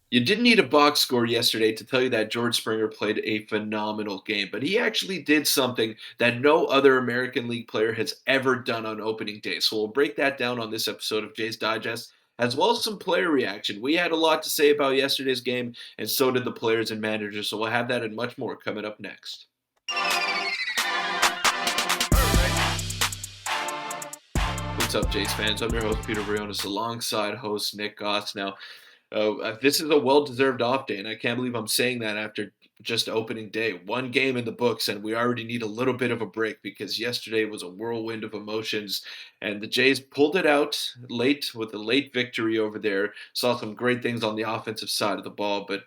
You didn't need a box score yesterday to tell you that George Springer played a phenomenal game, but he actually did something that no other American League player has ever done on opening day. So we'll break that down on this episode of Jay's Digest, as well as some player reaction. We had a lot to say about yesterday's game, and so did the players and managers. So we'll have that and much more coming up next. What's up, Jays fans? I'm your host, Peter Vryonis, alongside host Nick Gosse. Now, this is a well-deserved off day, and I can't believe I'm saying that after just opening day. One game in the books, and we already need a little bit of a break because yesterday was a whirlwind of emotions, and the Jays pulled it out late with a late victory over there. Saw some great things on the offensive side of the ball, but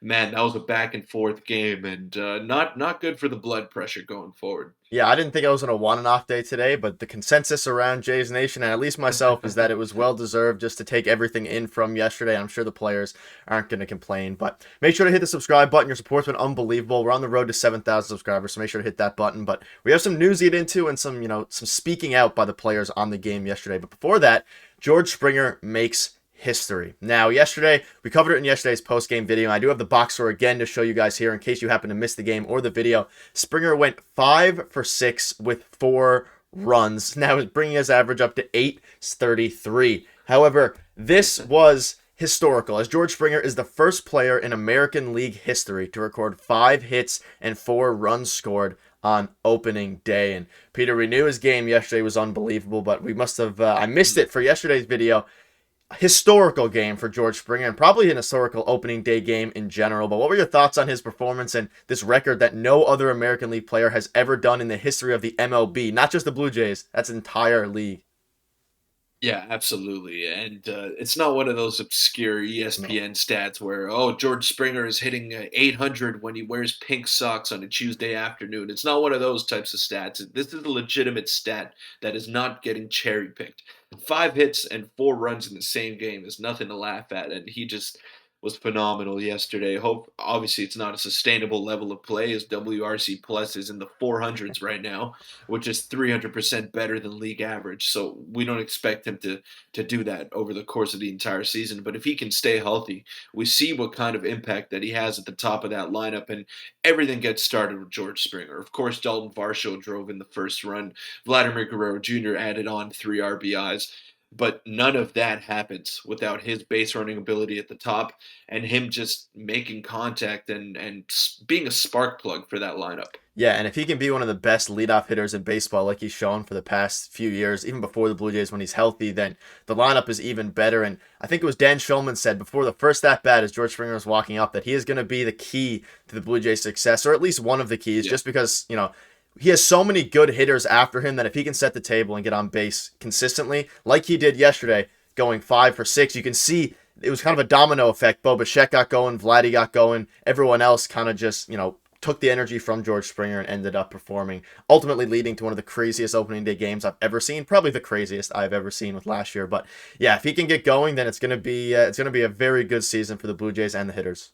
man, that was a back and forth game, and not good for the blood pressure going forward. Yeah, I didn't think I was going to want an off day today, but the consensus around Jays Nation, and at least myself, is that it was well deserved just to take everything in from yesterday. I'm sure the players aren't going to complain, but make sure to hit the subscribe button. Your support's been unbelievable. We're on the road to 7,000 subscribers, so make sure to hit that button. But we have some news to get into and some speaking out by the players on the game yesterday. But before that, George Springer makes history. Now, yesterday, we covered it in yesterday's post-game video. I do have the box score again to show you guys here in case you happen to miss the game or the video. Springer went 5 for 6 with 4 runs. Now, bringing his average up to 833. However, this was historical, as George Springer is the first player in American League history to record 5 hits and 4 runs scored on opening day. And Peter, we knew his game yesterday was unbelievable, but we must have, I missed it for yesterday's video. Historical game for George Springer and probably an historical opening day game in general. But what were your thoughts on his performance and this record that no other American League player has ever done in the history of the MLB? Not just the Blue Jays, that's an entire league. Yeah, absolutely. And it's not one of those obscure No. ESPN stats where, oh, George Springer is hitting 800 when he wears pink socks on a Tuesday afternoon. It's not one of those types of stats. This is a legitimate stat that is not getting cherry picked. 5 hits and 4 runs in the same game is nothing to laugh at. And he just was phenomenal yesterday. Hope obviously it's not a sustainable level of play as WRC plus is in the 400s right now, which is 300% better than league average. So we don't expect him to do that over the course of the entire season. But if he can stay healthy, we see what kind of impact that he has at the top of that lineup, and everything gets started with George Springer. Of course, Daulton Varsho drove in the first run. Vladimir Guerrero Jr. added on 3 RBIs. But none of that happens without his base running ability at the top and him just making contact and being a spark plug for that lineup. Yeah, and if he can be one of the best leadoff hitters in baseball, like he's shown for the past few years, even before the Blue Jays when he's healthy, then the lineup is even better. And I think it was Dan Schulman said before the first at bat, as George Springer was walking up, that he is going to be the key to the Blue Jays' success, or at least one of the keys, Yeah. just because he has so many good hitters after him that if he can set the table and get on base consistently, like he did yesterday, going 5 for 6, you can see it was kind of a domino effect. Bo Bichette got going, Vladdy got going, everyone else kind of just took the energy from George Springer and ended up performing, ultimately leading to one of the craziest opening day games I've ever seen, probably the craziest I've ever seen with last year. But yeah, if he can get going, then it's gonna be a very good season for the Blue Jays and the hitters.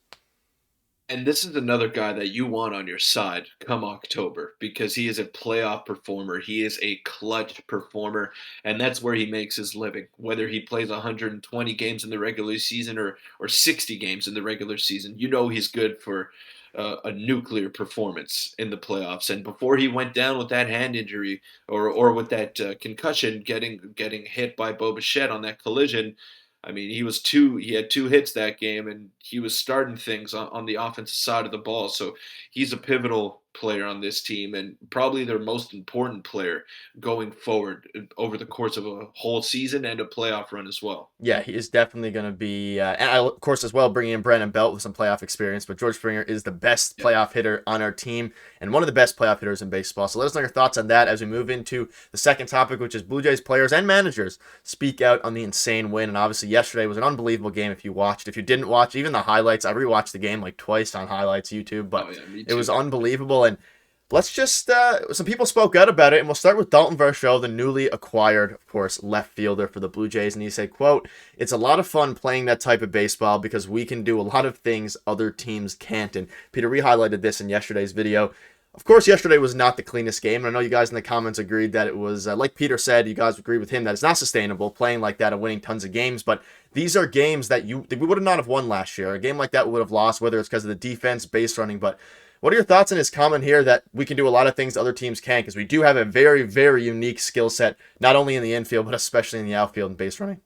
And this is another guy that you want on your side come October because he is a playoff performer. He is a clutch performer, and that's where he makes his living. Whether he plays 120 games in the regular season or 60 games in the regular season, you know he's good for a nuclear performance in the playoffs. And before he went down with that hand injury or with that concussion, getting hit by Bo Bichette on that collision, I mean, he had 2 hits that game, and he was starting things on the offensive side of the ball. So he's a pivotal player on this team and probably their most important player going forward over the course of a whole season and a playoff run as well. Yeah, he is definitely going to be, and of course, as well, bringing in Brandon Belt with some playoff experience. But George Springer is the best Yeah. playoff hitter on our team and one of the best playoff hitters in baseball. So let us know your thoughts on that as we move into the second topic, which is Blue Jays players and managers speak out on the insane win. And obviously, yesterday was an unbelievable game if you watched. If you didn't watch, even the highlights, I rewatched the game like twice on highlights, YouTube, but Oh yeah, me it was too. unbelievable. And let's just, some people spoke out about it, and we'll start with Daulton Varsho, the newly acquired, of course, left fielder for the Blue Jays. And he said, quote, "It's a lot of fun playing that type of baseball because we can do a lot of things other teams can't." And Peter, we highlighted this in yesterday's video. Of course, yesterday was not the cleanest game. And I know you guys in the comments agreed that it was, like Peter said, you guys agreed with him that it's not sustainable playing like that and winning tons of games. But these are games that we would not have won last year. A game like that we would have lost, whether it's because of the defense, base running. But what are your thoughts on his comment here that we can do a lot of things other teams can't? Because we do have a very, very unique skill set, not only in the infield, but especially in the outfield and base running.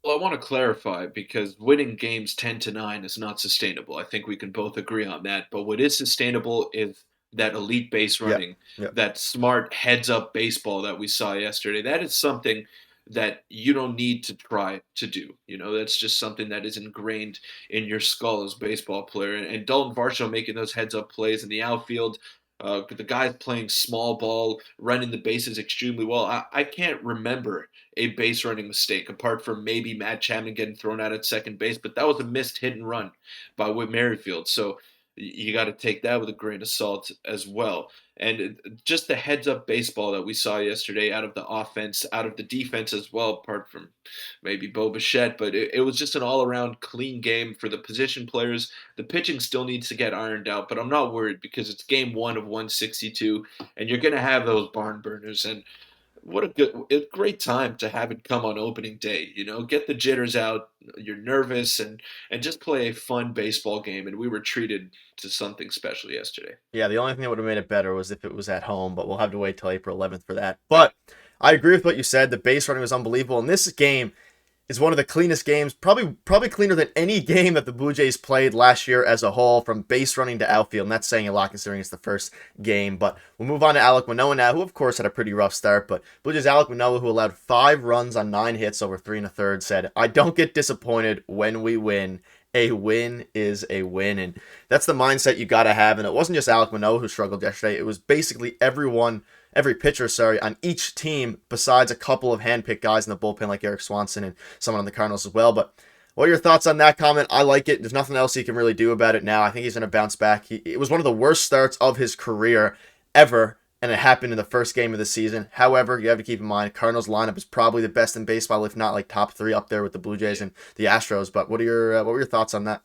Well, I want to clarify because winning games 10-9 is not sustainable. I think we can both agree on that. But what is sustainable is that elite base Yeah. running, Yeah. that smart heads up baseball that we saw yesterday. That is something that you don't need to try to do. That's just something that is ingrained in your skull as a baseball player. And Daulton Varsho making those heads up plays in the outfield. The guys playing small ball, running the bases extremely well. I can't remember a base running mistake, apart from maybe Matt Chapman getting thrown out at second base, but that was a missed hit and run by Whit Merrifield. So you got to take that with a grain of salt as well. And just the heads up baseball that we saw yesterday out of the offense, out of the defense as well, apart from maybe Bo Bichette, but it was just an all around clean game for the position players. The pitching still needs to get ironed out, but I'm not worried because it's game one of 162, and you're going to have those barn burners. And what a great time to have it come on opening day. Get the jitters out. You're nervous and just play a fun baseball game. And we were treated to something special yesterday. Yeah, the only thing that would have made it better was if it was at home, but we'll have to wait till April 11th for that. But I agree with what you said. The base running was unbelievable. And this game is one of the cleanest games, probably cleaner than any game that the Blue Jays played last year as a whole, from base running to outfield. And that's saying a lot considering it's the first game. But we'll move on to Alek Manoah now, who of course had a pretty rough start. But Blue Jays Alek Manoah, who allowed 5 runs on 9 hits over 3 1/3, said, "I don't get disappointed when we win. A win is a win." And that's the mindset you got to have. And it wasn't just Alek Manoah who struggled yesterday. It was basically every pitcher, on each team, besides a couple of handpicked guys in the bullpen like Eric Swanson and someone on the Cardinals as well. But what are your thoughts on that comment? I like it. There's nothing else he can really do about it now. I think he's going to bounce back. It was one of the worst starts of his career ever, and it happened in the first game of the season. However, you have to keep in mind, Cardinals lineup is probably the best in baseball, if not like top 3 up there with the Blue Jays and the Astros. But what were your thoughts on that?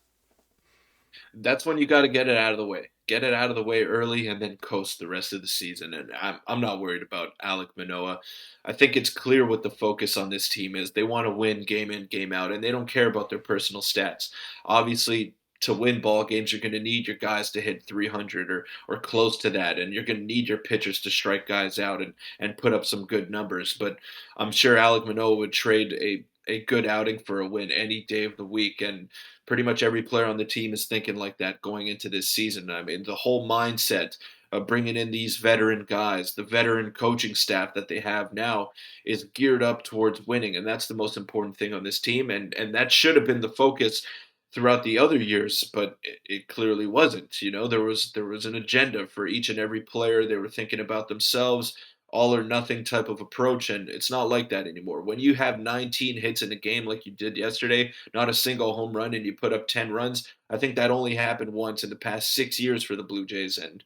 That's when you got to get it out of the way. Get it out of the way early and then coast the rest of the season. And I'm not worried about Alek Manoah. I think it's clear what the focus on this team is. They want to win game in, game out, and they don't care about their personal stats. Obviously, to win ball games, you're going to need your guys to hit 300 or close to that, and you're going to need your pitchers to strike guys out and put up some good numbers. But I'm sure Alek Manoah would trade a good outing for a win any day of the week, and pretty much every player on the team is thinking like that going into this season. I mean, the whole mindset of bringing in these veteran guys, the veteran coaching staff that they have now is geared up towards winning, and that's the most important thing on this team, and that should have been the focus throughout the other years, but it clearly wasn't. There was an agenda for each and every player. They were thinking about themselves, all or nothing type of approach, and it's not like that anymore. When you have 19 hits in a game like you did yesterday, not a single home run, and you put up 10 runs, I think that only happened once in the past 6 years for the Blue Jays, and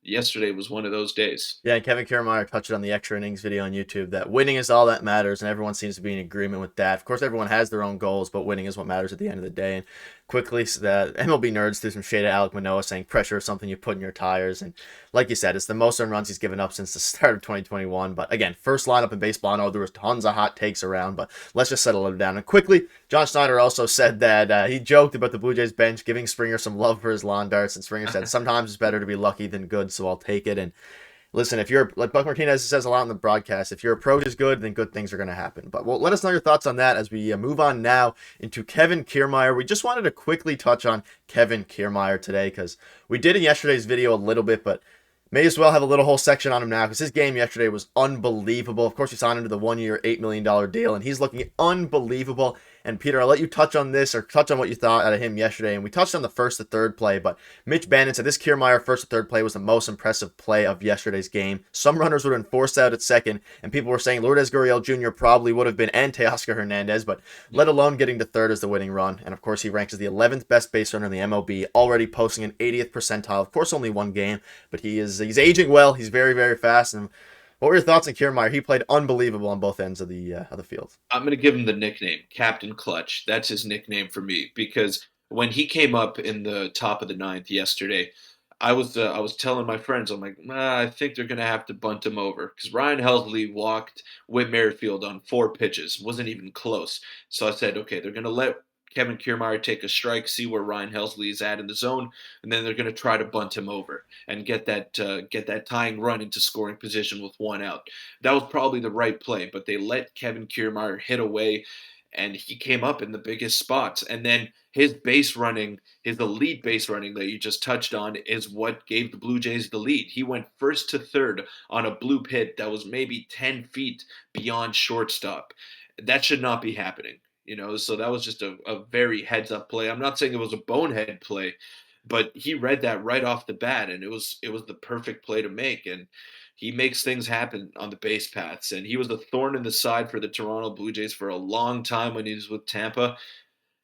yesterday was one of those days. Yeah, and Kevin Kiermaier touched on the extra innings video on YouTube that winning is all that matters, and everyone seems to be in agreement with that. Of course, everyone has their own goals, but winning is what matters at the end of the day. And quickly, the MLB nerds threw some shade at Alek Manoah, saying pressure is something you put in your tires. And like you said, it's the most earned runs he's given up since the start of 2021. But again, first lineup in baseball. I know there was tons of hot takes around, but let's just settle it down. And quickly, John Schneider also said that he joked about the Blue Jays bench giving Springer some love for his lawn darts, and Springer said, "Sometimes it's better to be lucky than good, so I'll take it." And listen, if you're like Buck Martinez says a lot in the broadcast, if your approach is good, then good things are going to happen. But well, let us know your thoughts on that as we move on now into Kevin Kiermaier. We just wanted to quickly touch on Kevin Kiermaier today because we did in yesterday's video a little bit, but may as well have a little whole section on him now because his game yesterday was unbelievable. Of course, he signed him to the 1-year, $8 million deal, and he's looking unbelievable. And Peter, I'll let you touch on this or touch on what you thought out of him yesterday. And we touched on the first to third play, but Mitch Bannon said this Kiermaier first to third play was the most impressive play of yesterday's game. Some runners would have been forced out at second, and people were saying Lourdes Gurriel Jr. probably would have been, and Teoscar Hernandez, but let alone getting to third as the winning run. And of course, he ranks as the 11th best base runner in the MLB, already posting an 80th percentile. Of course, only one game, but he's aging well. He's very, very fast. And what were your thoughts on Kiermaier? He played unbelievable on both ends of the field. I'm going to give him the nickname Captain Clutch. That's his nickname for me because when he came up in the top of the ninth yesterday, I was telling my friends, I'm like, I think they're gonna have to bunt him over because Ryan Helsley walked Whit Merrifield on 4 pitches, wasn't even close. So I said, okay, they're gonna let Kevin Kiermaier take a strike, see where Ryan Helsley is at in the zone, and then they're gonna try to bunt him over and get that tying run into scoring position with 1 out. That was probably the right play, but they let Kevin Kiermaier hit away, and he came up in the biggest spots, and then his elite base running that you just touched on is what gave the Blue Jays the lead. He went first to third on a bloop hit that was maybe 10 feet beyond shortstop. That should not be happening, so that was just a very heads up play. I'm not saying it was a bonehead play, but he read that right off the bat, and it was the perfect play to make. And he makes things happen on the base paths, and he was a thorn in the side for the Toronto Blue Jays for a long time when he was with Tampa,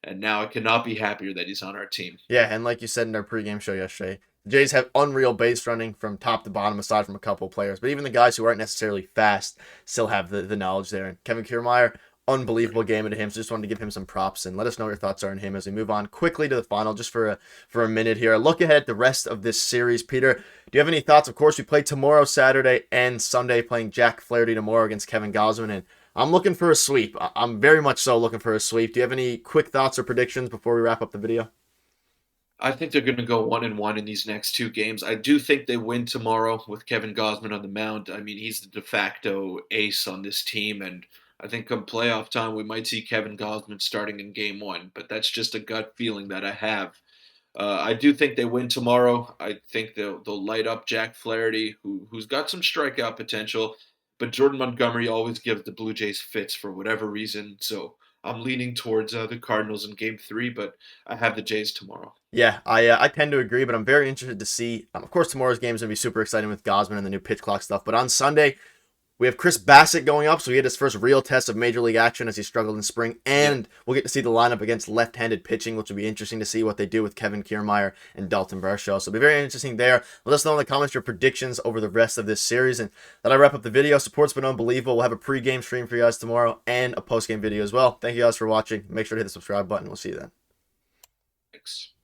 and now I cannot be happier that he's on our team. Yeah, and like you said in our pregame show yesterday, the Jays have unreal base running from top to bottom, aside from a couple of players. But even the guys who aren't necessarily fast still have the knowledge there. And Kevin Kiermaier, unbelievable game into him. So just wanted to give him some props and let us know what your thoughts are on him as we move on quickly to the final, just for a minute here. A look ahead at the rest of this series. Peter, do you have any thoughts? Of course, we play tomorrow, Saturday, and Sunday, playing Jack Flaherty tomorrow against Kevin Gausman, and I'm looking for a sweep. I'm very much so looking for a sweep. Do you have any quick thoughts or predictions before we wrap up the video? I think they're going to go 1-1 in these next 2 games. I do think they win tomorrow with Kevin Gausman on the mound. I mean, he's the de facto ace on this team, and I think come playoff time we might see Kevin Gausman starting in Game One. But that's just a gut feeling that I have. I do think they win tomorrow. I think they'll light up Jack Flaherty, who's got some strikeout potential, but Jordan Montgomery always gives the Blue Jays fits for whatever reason. So I'm leaning towards the Cardinals in Game Three, but I have the Jays tomorrow. Yeah, I tend to agree, but I'm very interested to see. Of course, tomorrow's game is going to be super exciting with Gosman and the new pitch clock stuff. But on Sunday, we have Chris Bassett going up, so he had his first real test of major league action as he struggled in spring. Yep. And we'll get to see the lineup against left-handed pitching, which will be interesting to see what they do with Kevin Kiermaier and Daulton Varsho. So it'll be very interesting there. Let us know in the comments your predictions over the rest of this series. And that I wrap up the video. Support's been unbelievable. We'll have a pre-game stream for you guys tomorrow and a post-game video as well. Thank you guys for watching. Make sure to hit the subscribe button. We'll see you then. Thanks.